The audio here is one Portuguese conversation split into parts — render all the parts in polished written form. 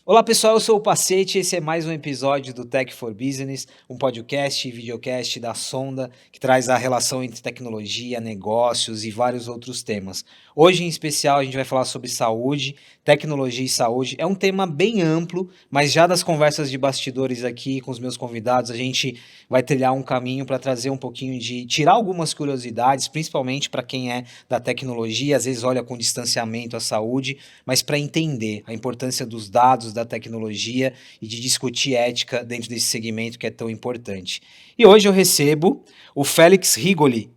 Olá pessoal, eu sou o Pacete, esse é mais um episódio do Tech for Business, um podcast e videocast da Sonda que traz a relação entre tecnologia, negócios e vários outros temas. Hoje em especial a gente vai falar sobre saúde, tecnologia e saúde. É um tema bem amplo, mas já das conversas de bastidores aqui com os meus convidados, a gente vai trilhar um caminho para trazer um pouquinho de tirar algumas curiosidades, principalmente para quem é da tecnologia, às vezes olha com distanciamento a saúde, mas para entender a importância dos dados, da tecnologia e de discutir ética dentro desse segmento que é tão importante. E hoje eu recebo o Félix Rigoli.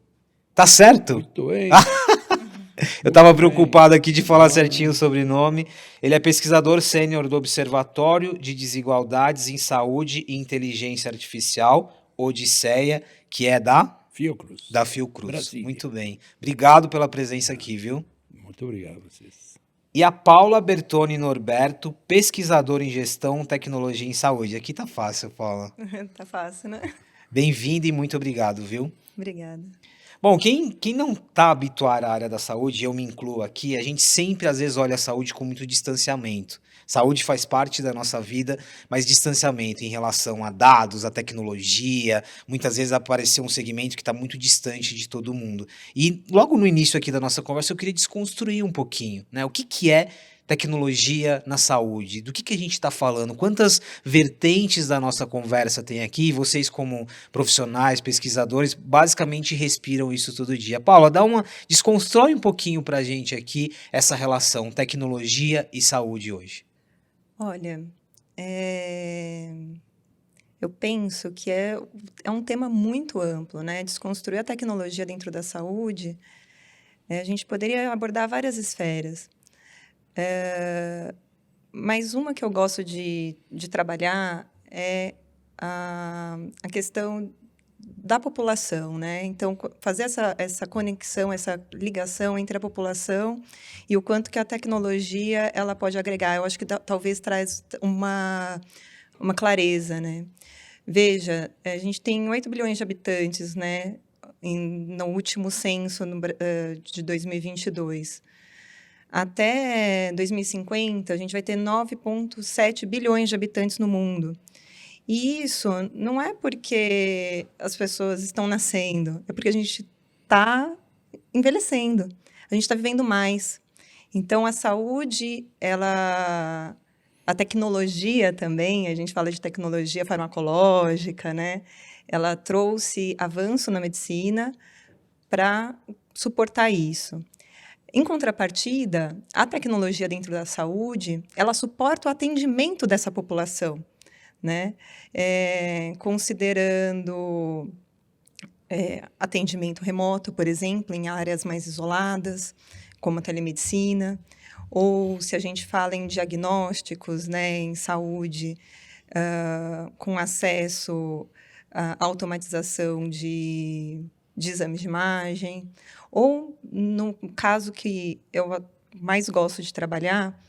Tá certo? Muito bem, Eu estava muito bem. preocupado aqui de falar certinho o Não, sobrenome. Ele é pesquisador sênior do Observatório de Desigualdades em Saúde e Inteligência Artificial, Odisseia, que é da Fiocruz, Fiocruz. Brasília. Muito bem. Obrigado pela presença aqui, viu? Muito obrigado a vocês. E a Paula Bertoni Norberto, pesquisadora em gestão, tecnologia em saúde. Aqui tá fácil, Paula. Tá fácil, né? Bem-vinda e muito obrigado, viu? Obrigada. Bom, quem não está habituado à área da saúde, eu me incluo aqui, a gente sempre às vezes olha a saúde com muito distanciamento. Saúde faz parte da nossa vida, mas distanciamento em relação a dados, a tecnologia, muitas vezes apareceu um segmento que está muito distante de todo mundo. E logo no início aqui da nossa conversa eu queria desconstruir um pouquinho, né? O que é tecnologia na saúde? Do que a gente está falando? Quantas vertentes da nossa conversa tem aqui? Vocês como profissionais, pesquisadores, basicamente respiram isso todo dia. Paula, desconstrói um pouquinho para a gente aqui essa relação tecnologia e saúde hoje. Olha, eu penso que é um tema muito amplo, né? Desconstruir a tecnologia dentro da saúde, a gente poderia abordar várias esferas. Mas uma que eu gosto de trabalhar é a questão da população, né? Então, fazer essa conexão, essa ligação entre a população e o quanto que a tecnologia ela pode agregar. Eu acho que talvez traz uma clareza, né? Veja, a gente tem 8 bilhões de habitantes, né? No último censo de 2022. Até 2050, a gente vai ter 9,7 bilhões de habitantes no mundo. E isso não é porque as pessoas estão nascendo, é porque a gente está envelhecendo, a gente está vivendo mais. Então, a saúde, a tecnologia também, a gente fala de tecnologia farmacológica, né? Ela trouxe avanço na medicina para suportar isso. Em contrapartida, a tecnologia dentro da saúde, ela suporta o atendimento dessa população, né? Considerando atendimento remoto, por exemplo, em áreas mais isoladas, como a telemedicina, ou se a gente fala em diagnósticos, né, em saúde, com acesso à automatização de exames de imagem, ou no caso que eu mais gosto de trabalhar,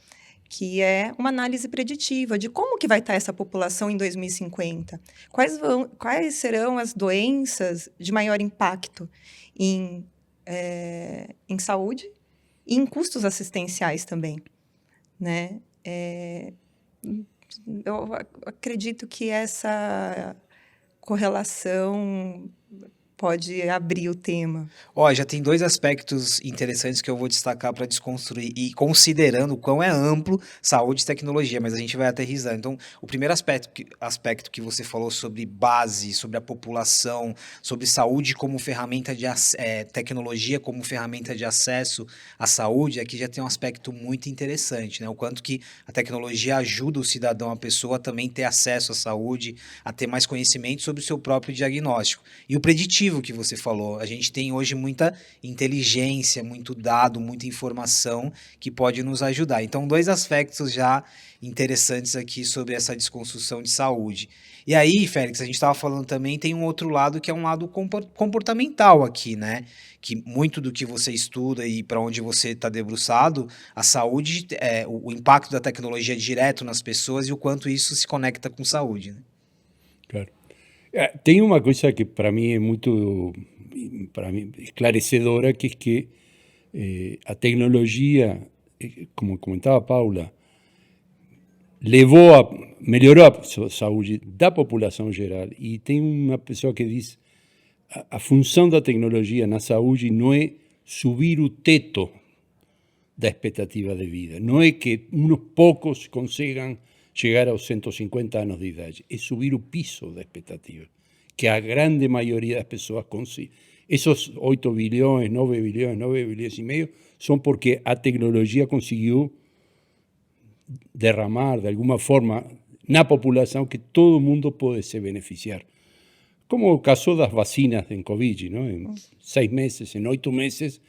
que é uma análise preditiva de como que vai estar essa população em 2050. Quais serão as doenças de maior impacto em saúde e em custos assistenciais também, né? Eu acredito que essa correlação pode abrir o tema. Ó, já tem dois aspectos interessantes que eu vou destacar para desconstruir e considerando o quão é amplo saúde e tecnologia, mas a gente vai aterrissar. Então, o primeiro aspecto que você falou sobre base, sobre a população, sobre saúde como ferramenta tecnologia como ferramenta de acesso à saúde, aqui já tem um aspecto muito interessante, né? O quanto que a tecnologia ajuda o cidadão, a pessoa a também ter acesso à saúde, a ter mais conhecimento sobre o seu próprio diagnóstico. E o preditivo que você falou, a gente tem hoje muita inteligência, muito dado, muita informação que pode nos ajudar. Então, dois aspectos já interessantes aqui sobre essa desconstrução de saúde. E aí, Félix, a gente estava falando também, tem um outro lado que é um lado comportamental aqui, né? Que muito do que você estuda e para onde você está debruçado, a saúde, o impacto da tecnologia direto nas pessoas e o quanto isso se conecta com saúde, né? Claro. Tem uma coisa que para mim é muito para mim, esclarecedora, que é que a tecnologia, como comentava Paula, melhorou a saúde da população geral. E tem uma pessoa que diz a função da tecnologia na saúde não é subir o teto da expectativa de vida. Não é que uns poucos consigam chegar aos 150 anos de idade. É subir o piso da expectativa, que a grande maioria das pessoas consiga. Esos 8 bilhões, 9 bilhões, 9 bilhões e meio, são porque a tecnologia conseguiu derramar, de alguma forma, na população que todo mundo pode se beneficiar. Como o caso das vacinas em Covid, não? Em 6 meses, em 8 meses,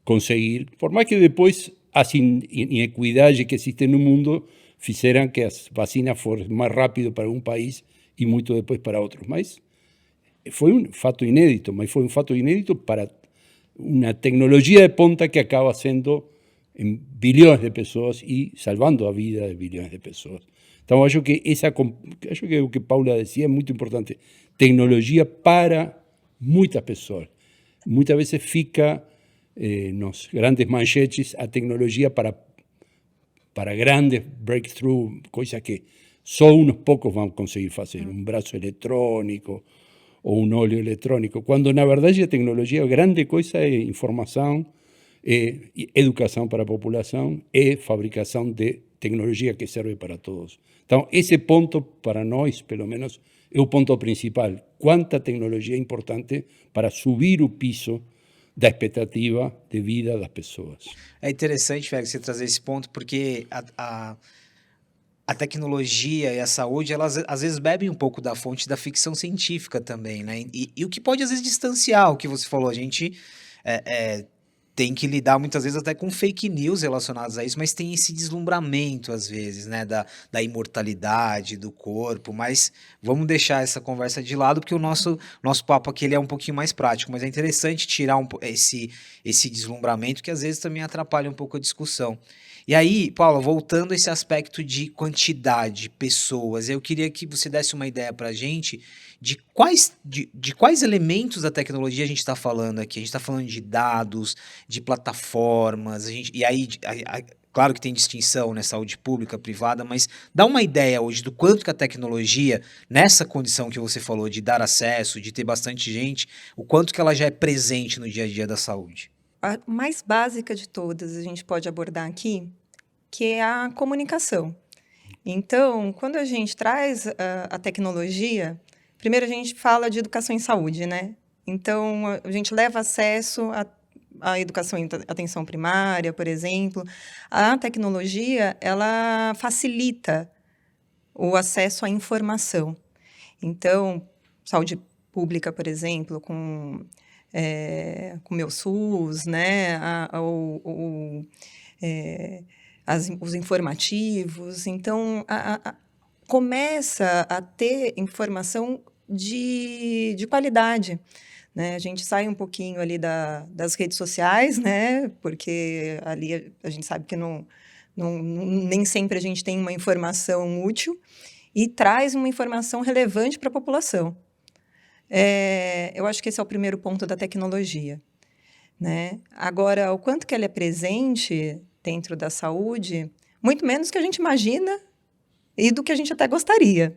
conseguir, por mais que depois as inequidades que existem no mundo fizeram que as vacinas fossem mais rápido para um país e muito depois para outros. Mas foi um fato inédito, mas foi um fato inédito para uma tecnologia de ponta que acaba sendo em bilhões de pessoas e salvando a vida de bilhões de pessoas. Então, acho que o que Paula dizia é muito importante. Tecnologia para muitas pessoas. Muitas vezes fica nos grandes manchetes a tecnologia para grandes breakthroughs, coisas que só uns poucos vão conseguir fazer. Um braço eletrônico ou um óleo eletrônico. Quando, na verdade, a tecnologia, a grande coisa é informação, é educação para a população, é fabricação de tecnologia que serve para todos. Então, esse ponto, para nós, pelo menos, é o ponto principal. Quanta tecnologia é importante para subir o piso da expectativa de vida das pessoas. É interessante, Félix, você trazer esse ponto, porque a tecnologia e a saúde, elas às vezes bebem um pouco da fonte da ficção científica também, né? E o que pode, às vezes, distanciar o que você falou. A gente tem que lidar muitas vezes até com fake news relacionadas a isso, mas tem esse deslumbramento às vezes, né, da imortalidade do corpo. Mas vamos deixar essa conversa de lado, porque o nosso papo aqui ele é um pouquinho mais prático, mas é interessante tirar esse deslumbramento que às vezes também atrapalha um pouco a discussão. E aí, Paula, voltando a esse aspecto de quantidade, pessoas, eu queria que você desse uma ideia para a gente de quais elementos da tecnologia a gente está falando aqui. A gente está falando de dados, de plataformas, e aí, claro que tem distinção, né, saúde pública, privada, mas dá uma ideia hoje do quanto que a tecnologia, nessa condição que você falou, de dar acesso, de ter bastante gente, o quanto que ela já é presente no dia a dia da saúde. A mais básica de todas a gente pode abordar aqui, que é a comunicação. Então, quando a gente traz a tecnologia, primeiro a gente fala de educação em saúde, né? Então, a gente leva acesso à educação em atenção primária, por exemplo. A tecnologia, ela facilita o acesso à informação. Então, saúde pública, por exemplo, com o meu SUS, né? Os informativos. Então, começa a ter informação de qualidade, né? A gente sai um pouquinho ali das redes sociais, né? Porque ali a gente sabe que nem sempre a gente tem uma informação útil e traz uma informação relevante para a população. Eu acho que esse é o primeiro ponto da tecnologia, né? Agora, o quanto que ela é presente dentro da saúde, muito menos que a gente imagina e do que a gente até gostaria,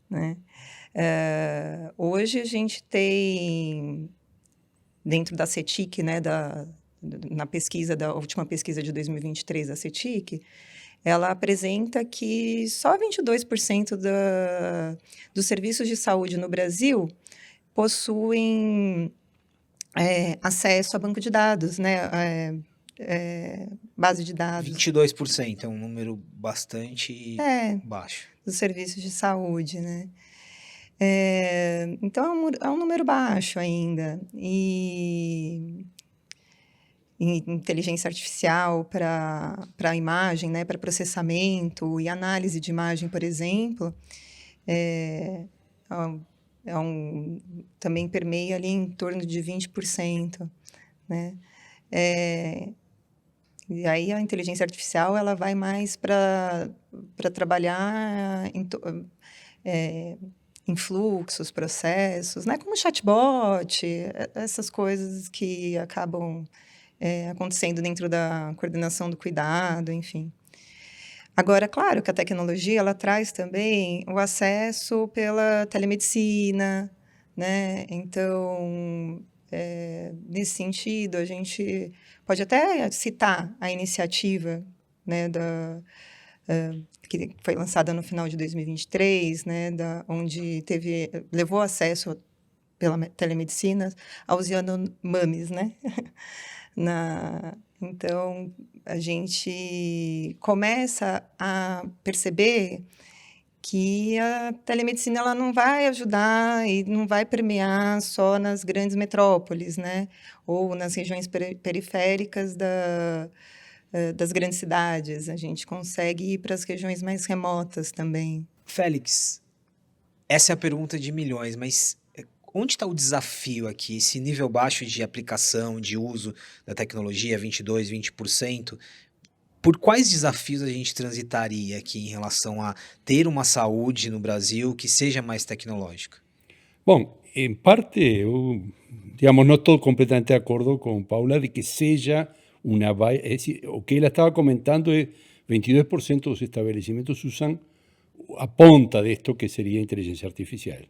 né? Hoje a gente tem, dentro da CETIC, né, na pesquisa, da última pesquisa de 2023 da CETIC, ela apresenta que só 22% dos serviços de saúde no Brasil possuem acesso a banco de dados, né? Base de dados. 22% é um número bastante baixo. Dos serviços de saúde, né? Então, é um número baixo ainda. E inteligência artificial para imagem, né? Para processamento e análise de imagem, por exemplo, também permeia ali em torno de 20%, né? E aí a inteligência artificial ela vai mais para trabalhar em fluxos, processos, né? Como chatbot, essas coisas que acabam acontecendo dentro da coordenação do cuidado, enfim. Agora, claro que a tecnologia ela traz também o acesso pela telemedicina, né? Então, nesse sentido, a gente pode até citar a iniciativa, né, que foi lançada no final de 2023, né, onde levou acesso pela telemedicina aos Yanomamis, né? Então, a gente começa a perceber que a telemedicina ela não vai ajudar e não vai permear só nas grandes metrópoles, né? Ou nas regiões periféricas das grandes cidades. A gente consegue ir para as regiões mais remotas também. Félix, essa é a pergunta de milhões, mas onde está o desafio aqui? Esse nível baixo de aplicação, de uso da tecnologia, 22%, 20%, por quais desafios a gente transitaria aqui em relação a ter uma saúde no Brasil que seja mais tecnológica? Bom, em parte, eu, digamos, não estou completamente de acordo com Paula de que seja uma... É decir, o que ela estava comentando é 22% dos estabelecimentos usam a ponta disto que seria inteligência artificial.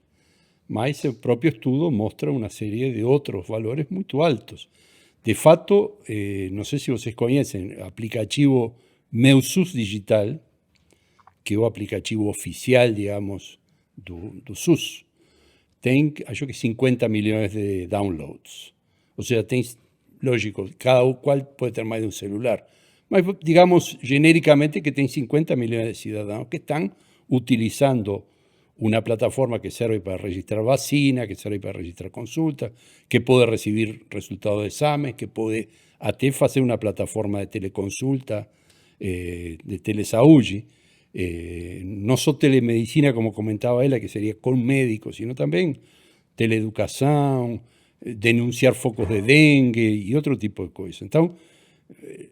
Mas o próprio estudo mostra uma série de outros valores muito altos. De fato, não sei se vocês conhecem o aplicativo Meu SUS Digital, que é o aplicativo oficial, digamos, do SUS. Tem, acho que 50 milhões de downloads. Ou seja, tem, lógico, cada qual pode ter mais de um celular. Mas, digamos, genericamente, que tem 50 milhões de cidadãos que estão utilizando una plataforma que sirve para registrar vacina, que sirve para registrar consultas, que puede recibir resultados de examen, que puede até hacer una plataforma de teleconsulta, de telesaúde, no solo telemedicina, como comentaba ella, que sería con médicos, sino también teleeducación, denunciar focos de dengue y otro tipo de cosas. Entonces, el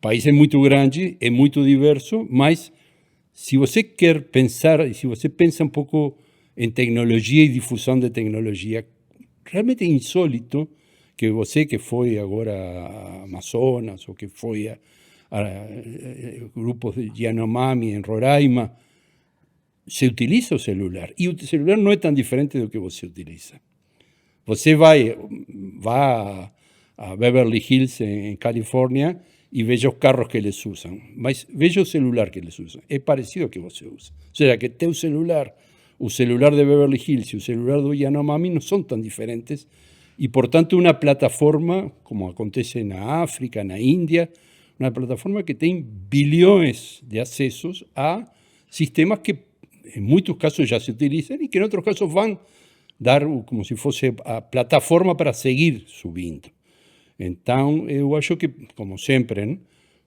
país es muy grande, es muy diverso, mas se você quer pensar, e se você pensa um pouco em tecnologia e difusão de tecnologia, realmente é insólito que você que foi agora a Amazonas ou que foi a grupos de Yanomami em Roraima, se utiliza o celular. E o celular não é tão diferente do que você utiliza. Você vai a Beverly Hills, em Califórnia, e veja os carros que eles usam, mas veja o celular que eles usam. É parecido ao que você usa. Ou seja, que teu celular, o celular de Beverly Hills e o celular do Yanomami não são tão diferentes e, portanto, uma plataforma, como acontece na África, na Índia, uma plataforma que tem bilhões de acessos a sistemas que, em muitos casos, já se utilizam e que, em outros casos, vão dar como se fosse a plataforma para seguir subindo. Então, eu acho que, como sempre, né,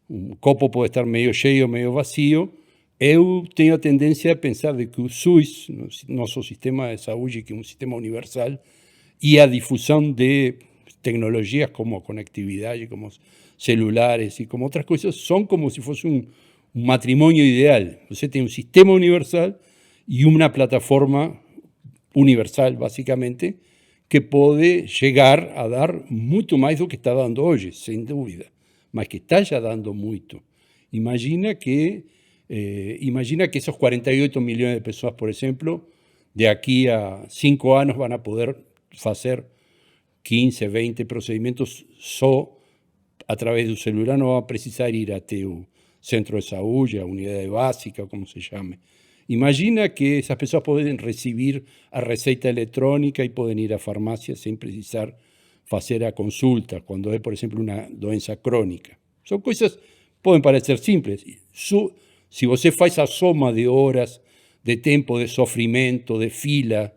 o copo pode estar meio cheio, meio vazio. Eu tenho a tendência a pensar de que o SUS, nosso sistema de saúde, que é um sistema universal, e a difusão de tecnologias como a conectividade, como celulares e como outras coisas, são como se fosse um matrimônio ideal. Você tem um sistema universal e uma plataforma universal, basicamente, que pode chegar a dar muito mais do que está dando hoje, sem dúvida, mas que está já dando muito. Imagina que esos 48 milhões de pessoas, por exemplo, de aqui a 5 anos vão poder fazer 15, 20 procedimentos só através do celular, não vão precisar ir até o centro de saúde, a unidade básica, como se chame. Imagina que essas pessoas podem receber a receita eletrônica e podem ir à farmácia sem precisar fazer a consulta, quando é, por exemplo, uma doença crônica. São coisas que podem parecer simples. Se você faz a soma de horas, de tempo, de sofrimento, de fila,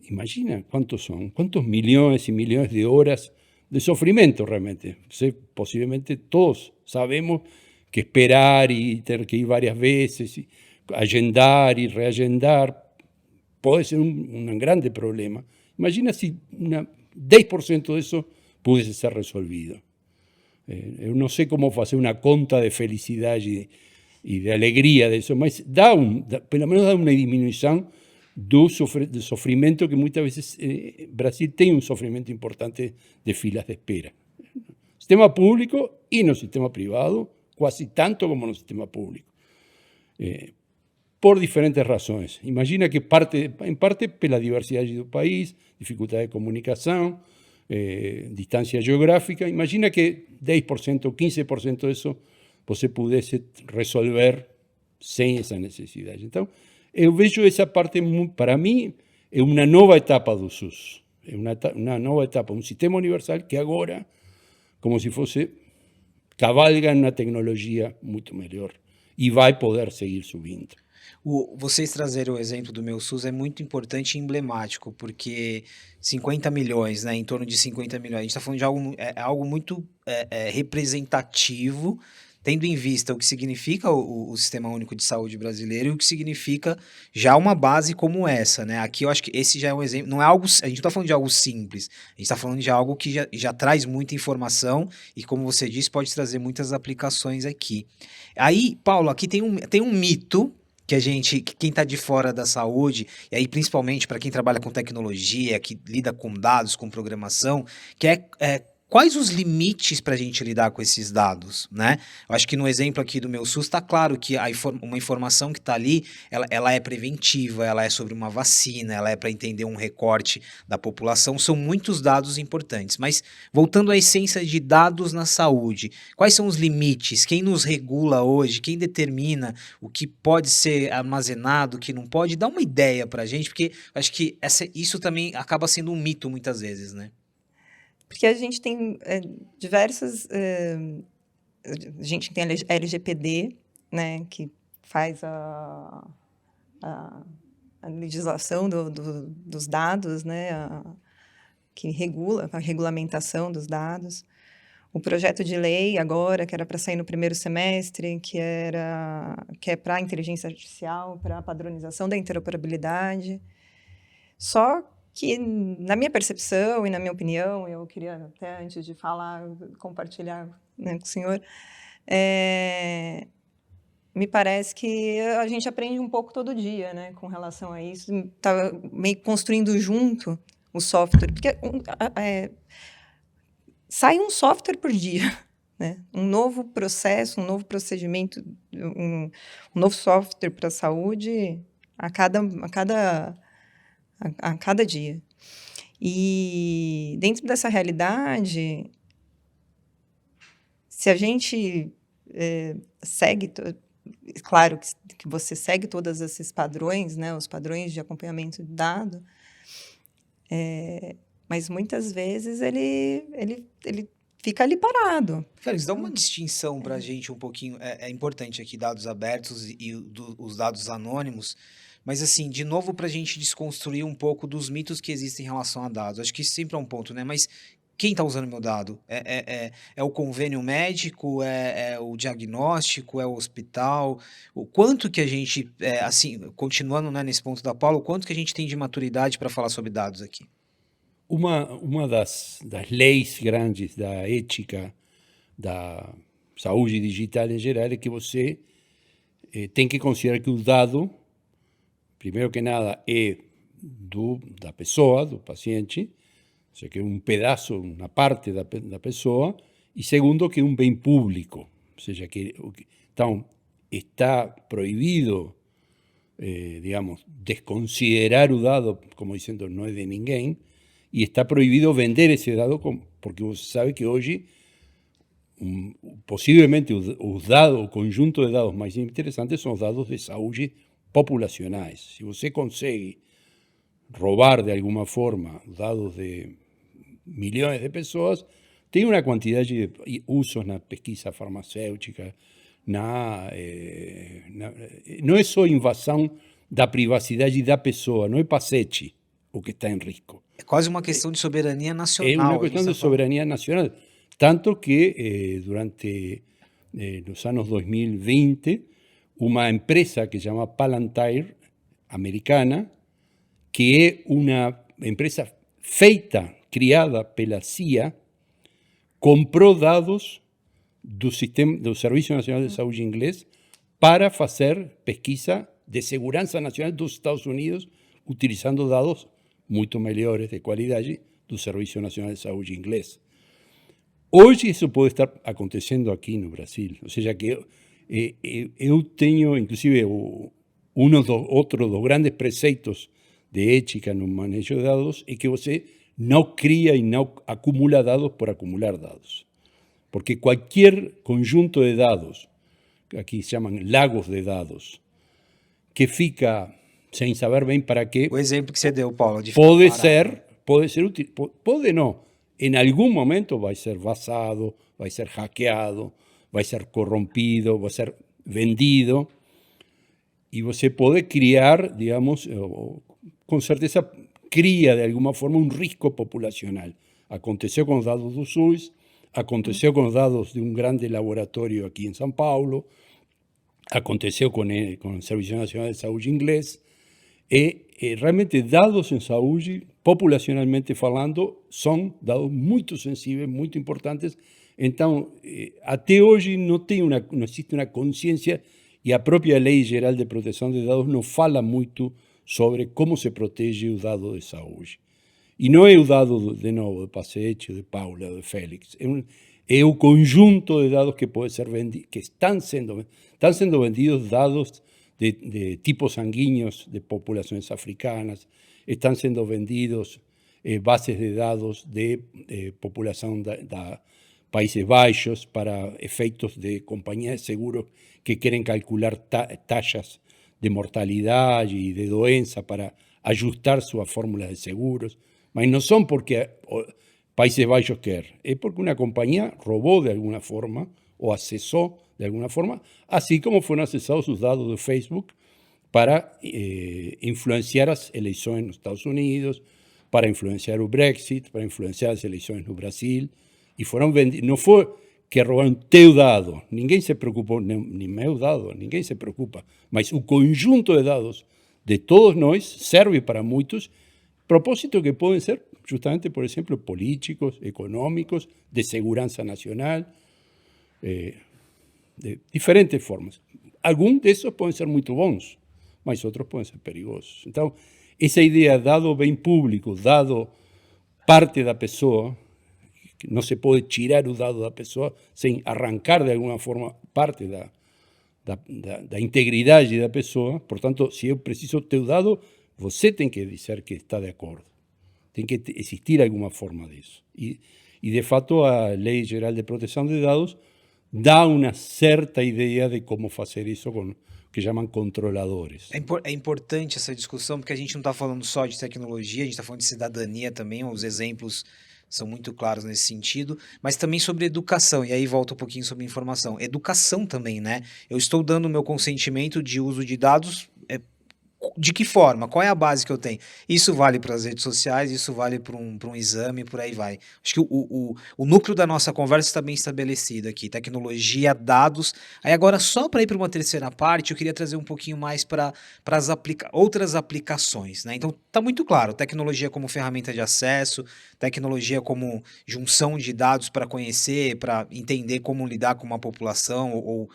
imagina quantos são, quantos milhões e milhões de horas de sofrimento realmente. Possivelmente todos sabemos que esperar e ter que ir várias vezes, agendar e reagendar, pode ser um grande problema. Imagina se 10% disso pudesse ser resolvido. Eu não sei como fazer uma conta de felicidade e de alegria disso, mas pelo menos dá uma diminuição do sofrimento que muitas vezes Brasil tem um sofrimento importante de filas de espera. No sistema público e no sistema privado, quase tanto como no sistema público. por diferentes razões. Imagina que em parte pela diversidade do país, dificuldade de comunicação, distância geográfica. Imagina que 10% ou 15% disso você pudesse resolver sem essa necessidade. Então, eu vejo essa parte, para mim, é uma nova etapa do SUS. É uma nova etapa, um sistema universal que agora, como se fosse, cavalga em uma tecnologia muito melhor e vai poder seguir subindo. Vocês trazerem o exemplo do Meu SUS é muito importante e emblemático, porque 50 milhões, né, em torno de 50 milhões, a gente está falando de algo muito representativo, tendo em vista o que significa o Sistema Único de Saúde brasileiro e o que significa já uma base como essa, né? Aqui eu acho que esse já é um exemplo, não é algo, a gente não está falando de algo simples, a gente está falando de algo que já traz muita informação e, como você disse, pode trazer muitas aplicações aqui. Aí, Paulo, aqui tem um mito que quem está de fora da saúde, e aí principalmente para quem trabalha com tecnologia, que lida com dados, com programação, que quais os limites para a gente lidar com esses dados, né? Eu acho que no exemplo aqui do Meu SUS está claro que uma informação que está ali, ela é preventiva, ela é sobre uma vacina, ela é para entender um recorte da população, são muitos dados importantes. Mas voltando à essência de dados na saúde, quais são os limites? Quem nos regula hoje? Quem determina o que pode ser armazenado, o que não pode? Dá uma ideia para a gente, porque eu acho que isso também acaba sendo um mito muitas vezes, né? Porque a gente tem diversas... a gente tem a LGPD, né, que faz a legislação dos dados, né, que regula a regulamentação dos dados. O projeto de lei agora, que era para sair no primeiro semestre, que é para a inteligência artificial, para a padronização da interoperabilidade. Só que, na minha percepção e na minha opinião, eu queria até, antes de falar, compartilhar, né, com o senhor, me parece que a gente aprende um pouco todo dia, né, com relação a isso, está meio construindo junto o software, porque sai um software por dia, né, um novo processo, um novo procedimento, um novo software para a saúde a cada dia. E dentro dessa realidade, se a gente segue, claro que você segue todos esses padrões, né, os padrões de acompanhamento de dado, mas muitas vezes ele fica ali parado. Félix, dá uma distinção para a gente um pouquinho. É importante aqui dados abertos e os dados anônimos, mas assim, de novo, para a gente desconstruir um pouco dos mitos que existem em relação a dados. Acho que isso sempre é um ponto, né? Mas quem está usando meu dado? É o convênio médico? É o diagnóstico? É o hospital? O quanto que a gente, assim, continuando, né, nesse ponto da Paula, o quanto que a gente tem de maturidade para falar sobre dados aqui? Uma das leis grandes da ética da saúde digital em geral é que você tem que considerar que o dado, primeiro que nada, é da pessoa, do paciente, ou seja, que é um pedaço, uma parte da pessoa, e segundo, que é um bem público, ou seja, que então está proibido, digamos, desconsiderar o dado, como dizendo, não é de ninguém, e está proibido vender esse dado, porque você sabe que hoje, possivelmente, os dados, o conjunto de dados mais interessantes são os dados de saúde populacionais. Se você consegue roubar de alguma forma dados de milhões de pessoas, tem uma quantidade de usos na pesquisa farmacêutica, não é só invasão da privacidade da pessoa, não é pacete o que está em risco. É quase uma questão de soberania nacional. É uma questão de soberania nacional. Tanto que durante os anos 2020, uma empresa que se chama Palantir, americana, que é uma empresa criada pela CIA, comprou dados do Serviço Nacional de Saúde inglês para fazer pesquisa de segurança nacional dos Estados Unidos, utilizando dados muito melhores de qualidade do Serviço Nacional de Saúde inglês. Hoje isso pode estar acontecendo aqui no Brasil, ou seja, que Eu tenho, inclusive, outros dos grandes preceitos de ética no manejo de dados é que você não cria e não acumula dados por acumular dados. Porque qualquer conjunto de dados, aqui se chamam lagos de dados, que fica sem saber bem para quê, O exemplo que você deu, Paulo, de pode ficar parado. ser útil, pode não. Em algum momento vai ser vazado, vai ser hackeado, vai ser corrompido, vai ser vendido, e você pode criar, digamos, com certeza cria de alguma forma um risco populacional. Aconteceu com os dados do SUS, aconteceu com os dados de um grande laboratório aqui em São Paulo, aconteceu com o Serviço Nacional de Saúde inglês, e realmente dados em saúde, populacionalmente falando, são dados muito sensíveis, muito importantes. Então, até hoje não existe uma consciência, e a própria Lei Geral de Proteção de Dados não fala muito sobre como se protege o dado de saúde. E não é o dado, de novo, de Pacete, de Paula, de Félix. É o conjunto de dados que pode ser vendido, que estão sendo vendidos, dados de tipos sanguíneos de populações africanas, estão sendo vendidos bases de dados de população da Países Baixos para efeitos de companhias de seguros que querem calcular taxas de mortalidade e de doença para ajustar suas fórmulas de seguros, mas não são porque Países Baixos quer, é porque uma companhia roubou de alguma forma ou acessou de alguma forma, assim como foram acessados os dados do Facebook para influenciar as eleições nos Estados Unidos, para influenciar o Brexit, para influenciar as eleições no Brasil, e foram vendidos. Não foi que roubaram teu dado, ninguém se preocupou, nem meu dado, ninguém se preocupa, mas o conjunto de dados de todos nós serve para muitos propósitos que podem ser justamente, por exemplo, políticos, econômicos, de segurança nacional, de diferentes formas. Alguns desses podem ser muito bons, mas outros podem ser perigosos. Então, essa ideia, dado bem público, dado parte da pessoa, que não se pode tirar o dado da pessoa sem arrancar de alguma forma parte da integridade da pessoa. Portanto, se eu preciso teu dado, você tem que dizer que está de acordo. Tem que existir alguma forma disso. E de fato, a Lei Geral de Proteção de Dados dá uma certa ideia de como fazer isso com o que chamam controladores. É importante essa discussão, porque a gente não está falando só de tecnologia, a gente está falando de cidadania também, os exemplos são muito claros nesse sentido, mas também sobre educação, e aí volta um pouquinho sobre informação. Educação também, né? Eu estou dando o meu consentimento de uso de dados, de que forma? Qual é a base que eu tenho? Isso vale para as redes sociais, isso vale para um exame, por aí vai. Acho que o núcleo da nossa conversa está bem estabelecido aqui, tecnologia, dados. Aí agora, só para ir para uma terceira parte, eu queria trazer um pouquinho mais para as outras aplicações, né? Então, está muito claro, tecnologia como ferramenta de acesso, tecnologia como junção de dados para conhecer, para entender como lidar com uma população ou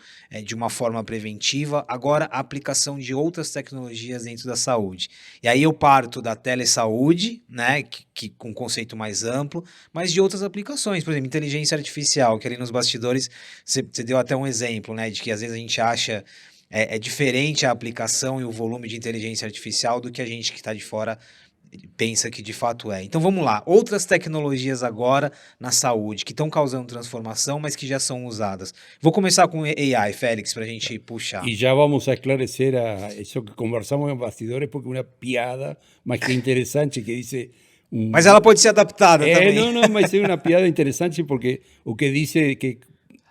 de uma forma preventiva. Agora, a aplicação de outras tecnologias dentro da saúde. E aí eu parto da telesaúde, né, que com um conceito mais amplo, mas de outras aplicações, por exemplo, inteligência artificial, que ali nos bastidores você deu até um exemplo, né, de que às vezes a gente acha diferente a aplicação e o volume de inteligência artificial do que a gente que está de fora pensa que de fato é. Então vamos lá, outras tecnologias agora na saúde que estão causando transformação, mas que já são usadas. Vou começar com AI, Félix, para a gente puxar. E já vamos a esclarecer isso que conversamos em bastidores, porque uma piada, mas que interessante, que diz... Mas ela pode ser adaptada também. Não, mas é uma piada interessante, porque o que diz é que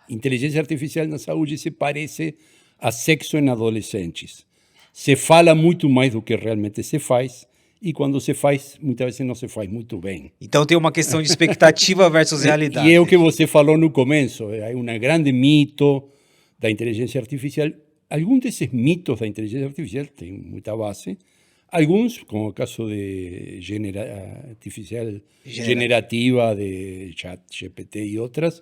inteligência artificial na saúde se parece a sexo em adolescentes. Se fala muito mais do que realmente se faz, e quando se faz, muitas vezes não se faz muito bem. Então tem uma questão de expectativa versus realidade. E é o que você falou no começo, é um grande mito da inteligência artificial. Alguns desses mitos da inteligência artificial têm muita base. Alguns, como o caso de artificial generativa, de chat, GPT e outras,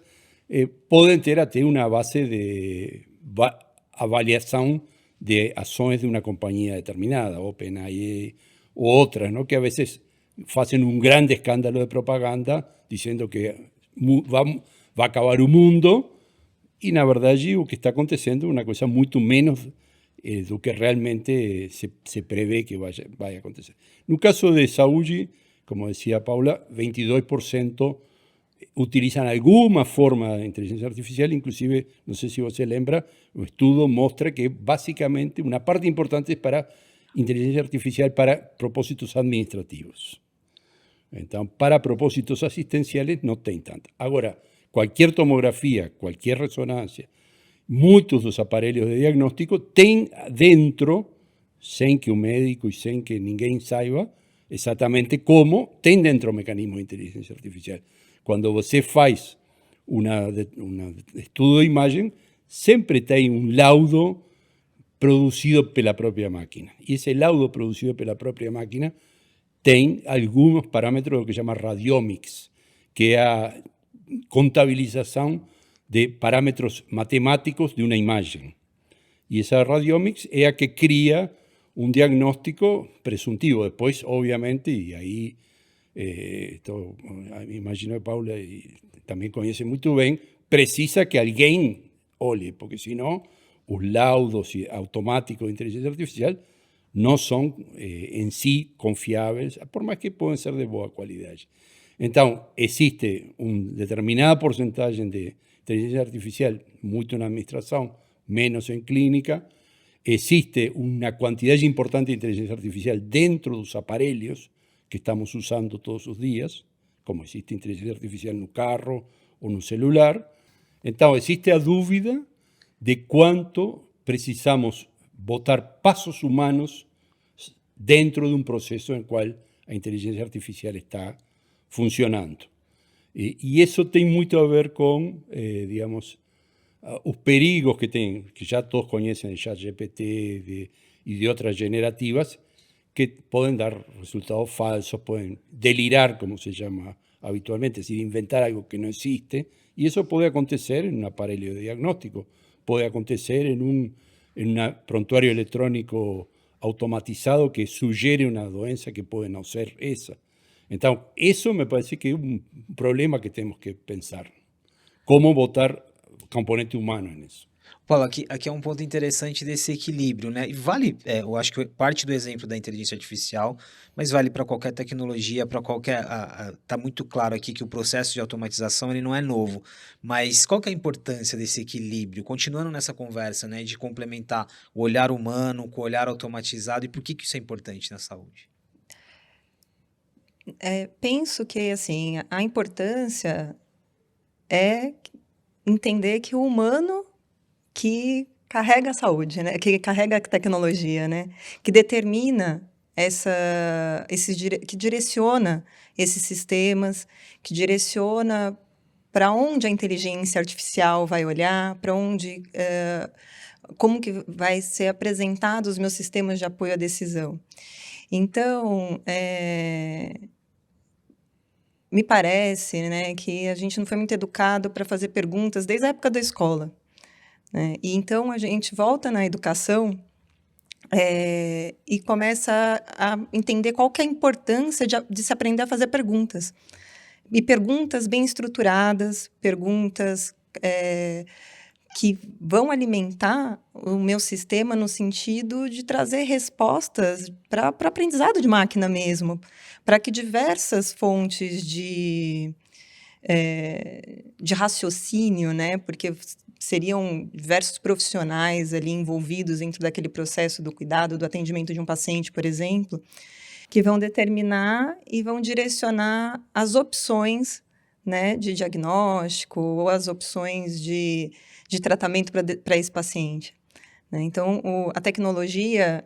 podem ter até uma base de avaliação de ações de uma companhia determinada, OpenAI, ou outras, ¿no? Que a veces hacen un grande escándalo de propaganda diciendo que va a acabar el mundo E, na verdade, o que está acontecendo é uma coisa muito menos do que realmente se prevê que vai acontecer. No caso de saúde, como decía Paula, 22% utilizan alguna forma de inteligencia artificial, inclusive, no sé si usted lembra, un estudio muestra que básicamente una parte importante es para inteligencia artificial para propósitos administrativos. Entonces, para propósitos asistenciales no tem tanto. Ahora, cualquier tomografía, cualquier resonancia, muchos dos aparelhos de diagnóstico têm dentro, sem que o médico e sem que ninguém saiba exatamente como, tem dentro o mecanismo de inteligência artificial. Quando você faz um estudo de imagem, sempre tem um laudo produzido pela própria máquina. E esse laudo produzido pela própria máquina tem alguns parâmetros do que chama radiomics, que é a contabilização de parâmetros matemáticos de uma imagem. E essa radiomics é a que cria um diagnóstico presuntivo. Depois, obviamente, e aí imagino que Paula também conhece muito bem, precisa que alguém olhe, porque senão os laudos automáticos de inteligência artificial não são em si confiáveis, por mais que podem ser de boa qualidade. Então, existe uma determinada porcentagem de inteligência artificial, muito na administração, menos em clínica. Existe uma quantidade importante de inteligência artificial dentro dos aparelhos que estamos usando todos os dias, como existe inteligência artificial no carro ou no celular. Então, existe a dúvida de quanto precisamos botar passos humanos dentro de um processo em qual a inteligência artificial está funcionando. E isso tem muito a ver com, digamos, os perigos que tem, que já todos conhecem de ChatGPT e de outras generativas, que podem dar resultados falsos, podem delirar, como se chama habitualmente, es decir, inventar algo que não existe, e isso pode acontecer em um aparelho de diagnóstico, pode acontecer em um prontuário eletrônico automatizado que sugere uma doença que pode não ser essa. Então, isso me parece que é um problema que temos que pensar. Como botar componente humano nisso. Paulo, aqui é um ponto interessante desse equilíbrio, né? E vale, eu acho que parte do exemplo da inteligência artificial, mas vale para qualquer tecnologia, para qualquer. Tá muito claro aqui que o processo de automatização ele não é novo, mas qual que é a importância desse equilíbrio? Continuando nessa conversa, né, de complementar o olhar humano com o olhar automatizado, e por que isso é importante na saúde? Penso que assim, a importância é entender que o humano que carrega a saúde, né? Que carrega a tecnologia, né? Que determina que direciona esses sistemas, que direciona para onde a inteligência artificial vai olhar, para onde, como que vai ser apresentado os meus sistemas de apoio à decisão. Então, me parece, né, que a gente não foi muito educado para fazer perguntas desde a época da escola, né? E então a gente volta na educação e começa a entender qual que é a importância de se aprender a fazer perguntas. E perguntas bem estruturadas, perguntas que vão alimentar o meu sistema no sentido de trazer respostas para aprendizado de máquina mesmo, para que diversas fontes de raciocínio, né? Porque seriam diversos profissionais ali envolvidos dentro daquele processo do cuidado, do atendimento de um paciente, por exemplo, que vão determinar e vão direcionar as opções, né, de diagnóstico ou as opções de tratamento para esse paciente, né? Então, a tecnologia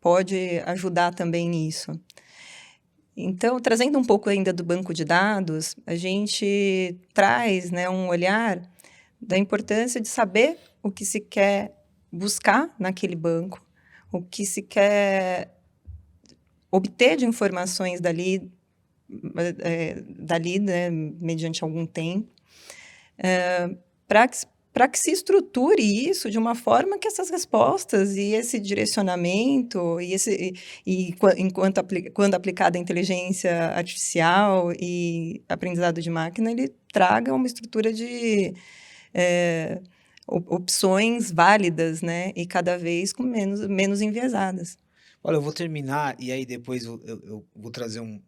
pode ajudar também nisso. Então, trazendo um pouco ainda do banco de dados, a gente traz, né, um olhar da importância de saber o que se quer buscar naquele banco, o que se quer obter de informações dali, né, mediante algum tempo, para que se estruture isso de uma forma que essas respostas e esse direcionamento quando aplicada a inteligência artificial e aprendizado de máquina, ele traga uma estrutura de opções válidas, né? E cada vez com menos enviesadas. Olha, eu vou terminar e aí depois eu vou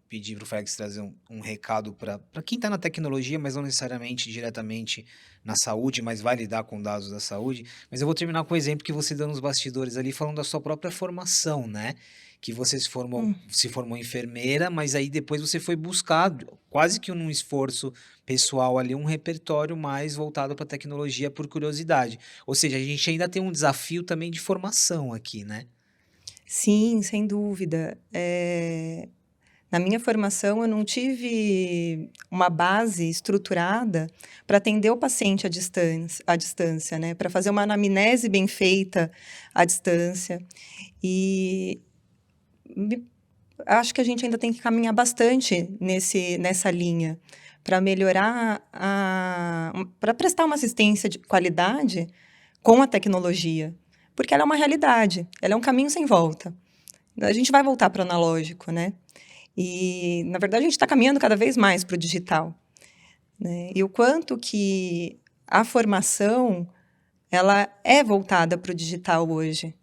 pedir para o Félix trazer um recado para quem está na tecnologia, mas não necessariamente diretamente na saúde, mas vai lidar com dados da saúde. Mas eu vou terminar com o exemplo que você deu nos bastidores ali, falando da sua própria formação, né? Que você se formou enfermeira, mas aí depois você foi buscar, quase que num esforço pessoal ali, um repertório mais voltado para tecnologia por curiosidade. Ou seja, a gente ainda tem um desafio também de formação aqui, né? Sim, sem dúvida. Na minha formação, eu não tive uma base estruturada para atender o paciente à distância, né? Para fazer uma anamnese bem feita à distância. E acho que a gente ainda tem que caminhar bastante nessa linha para melhorar, para prestar uma assistência de qualidade com a tecnologia, porque ela é uma realidade, ela é um caminho sem volta. A gente vai voltar para o analógico, né? E, na verdade, a gente está caminhando cada vez mais para o digital, né? E o quanto que a formação ela é voltada para o digital hoje,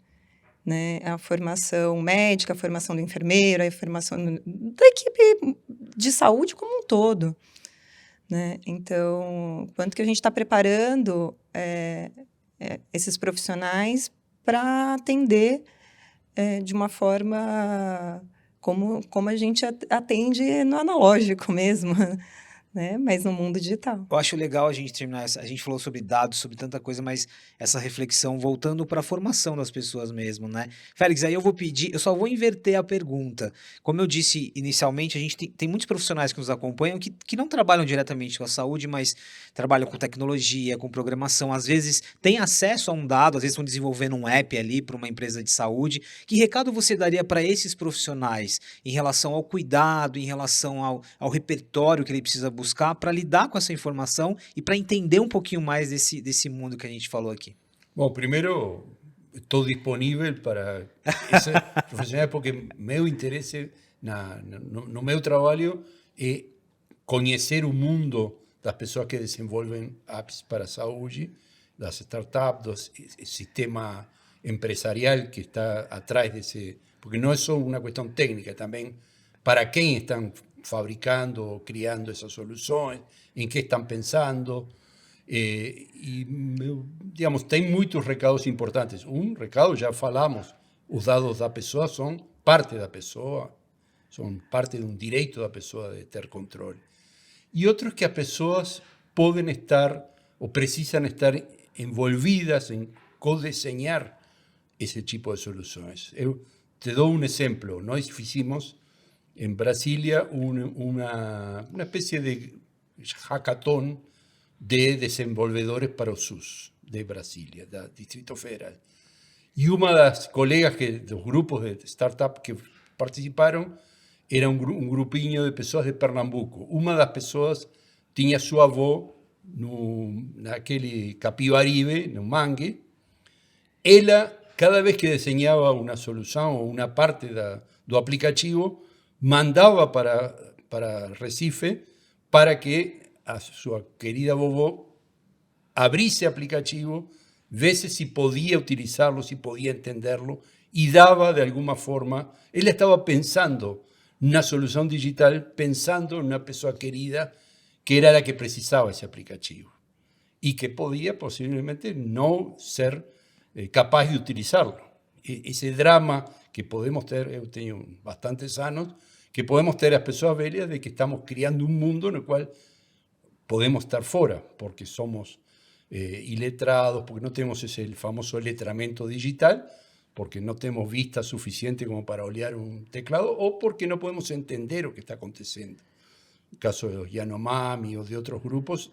né? A formação médica, a formação do enfermeiro, a formação da equipe de saúde como um todo, né? Então, quanto que a gente está preparando esses profissionais para atender de uma forma como a gente atende no analógico mesmo, né? Mas no mundo digital. Eu acho legal a gente terminar a gente falou sobre dados, sobre tanta coisa, mas essa reflexão voltando para a formação das pessoas mesmo, né? Félix, aí eu só vou inverter a pergunta. Como eu disse inicialmente, a gente tem muitos profissionais que nos acompanham que não trabalham diretamente com a saúde, mas trabalham com tecnologia, com programação, às vezes têm acesso a um dado, às vezes estão desenvolvendo um app ali para uma empresa de saúde. Que recado você daria para esses profissionais em relação ao cuidado, em relação ao repertório que ele precisa buscar para lidar com essa informação e para entender um pouquinho mais desse mundo que a gente falou aqui? Bom, primeiro, estou disponível para esses profissionais porque meu interesse no meu trabalho é conhecer o mundo das pessoas que desenvolvem apps para a saúde, das startups, do sistema empresarial que está atrás desse, porque não é só uma questão técnica, também para quem estão fabricando ou criando essas soluções, em que estão pensando. Digamos, tem muitos recados importantes. Um recado, já falamos, os dados da pessoa são parte da pessoa, são parte de um direito da pessoa de ter controle. E outro é que as pessoas podem estar ou precisam estar envolvidas em co-desenhar esse tipo de soluções. Eu te dou um exemplo. Nós fizemos en Brasilia una especie de hackathon de desenvolvedores para o SUS de Brasilia, del Distrito Federal. Y una de las colegas dos grupos de startup que participaron era un grupinho de pessoas de Pernambuco. Uma das pessoas tinha sua avó naquele Capibaribe, no Mangue. Ela, cada vez que desenhaba una solución o una parte do aplicativo, mandaba para Recife para que a su querida vovó abrisse el aplicativo, viese si podía utilizarlo, si podía entenderlo, y daba de alguna forma, él estaba pensando en una solución digital, pensando en una persona querida que era la que precisaba ese aplicativo y que podía posiblemente no ser capaz de utilizarlo. Ese drama que podemos tener, yo tengo bastantes años, que podemos tener las personas velhas de que estamos creando un mundo en el cual podemos estar fuera, porque somos iletrados, porque no tenemos el famoso letramiento digital, porque no tenemos vista suficiente como para olear un teclado, o porque no podemos entender lo que está aconteciendo. En el caso de los Yanomami o de otros grupos,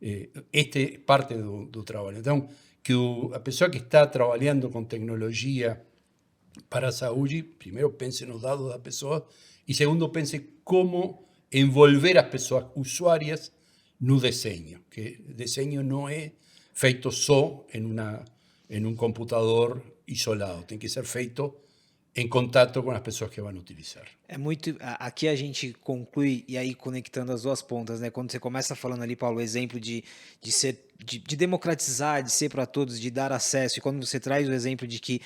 este es parte del trabajo. Entonces, que a pessoa que está trabajando con tecnología para a saúde, primeiro pense nos dados da pessoa e segundo pense como envolver as pessoas usuárias no desenho, que o desenho não é feito só em um computador isolado, tem que ser feito em contato com as pessoas que vão utilizar. É muito. Aqui a gente conclui, e aí conectando as duas pontas, né? Quando você começa falando ali, Paulo, o exemplo de ser. De democratizar, de ser para todos, de dar acesso, e quando você traz o exemplo de que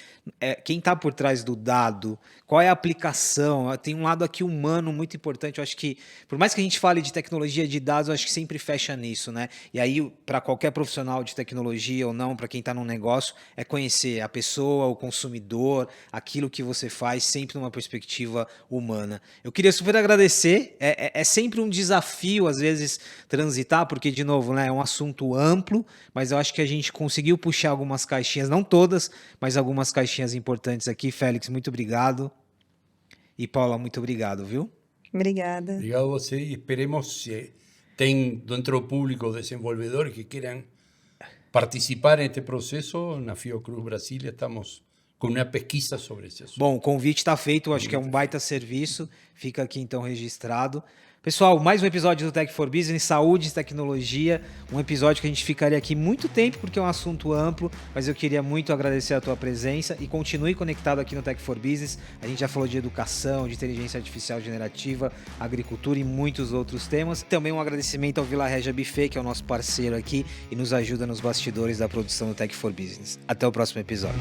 quem está por trás do dado, qual é a aplicação, tem um lado aqui humano muito importante. Eu acho que, por mais que a gente fale de tecnologia de dados, eu acho que sempre fecha nisso, né? E aí, para qualquer profissional de tecnologia ou não, para quem está num negócio, é conhecer a pessoa, o consumidor, aquilo que você faz, sempre numa perspectiva humana. Eu queria super agradecer. É sempre um desafio, às vezes, transitar, porque, de novo, né, é um assunto amplo, mas eu acho que a gente conseguiu puxar algumas caixinhas, não todas, mas algumas caixinhas importantes aqui. Félix, muito obrigado. E Paula, muito obrigado, viu? Obrigada. Obrigado a você e esperemos se tem dentro do público desenvolvedores que queiram participar neste processo. Na Fiocruz Brasília estamos com uma pesquisa sobre esse assunto. Bom, o convite está feito, acho que é um baita serviço, fica aqui então registrado. Pessoal, mais um episódio do Tech for Business, saúde e tecnologia, um episódio que a gente ficaria aqui muito tempo porque é um assunto amplo, mas eu queria muito agradecer a tua presença e continue conectado aqui no Tech for Business. A gente já falou de educação, de inteligência artificial generativa, agricultura e muitos outros temas. Também um agradecimento ao Vila Regia Buffet, que é o nosso parceiro aqui e nos ajuda nos bastidores da produção do Tech for Business. Até o próximo episódio.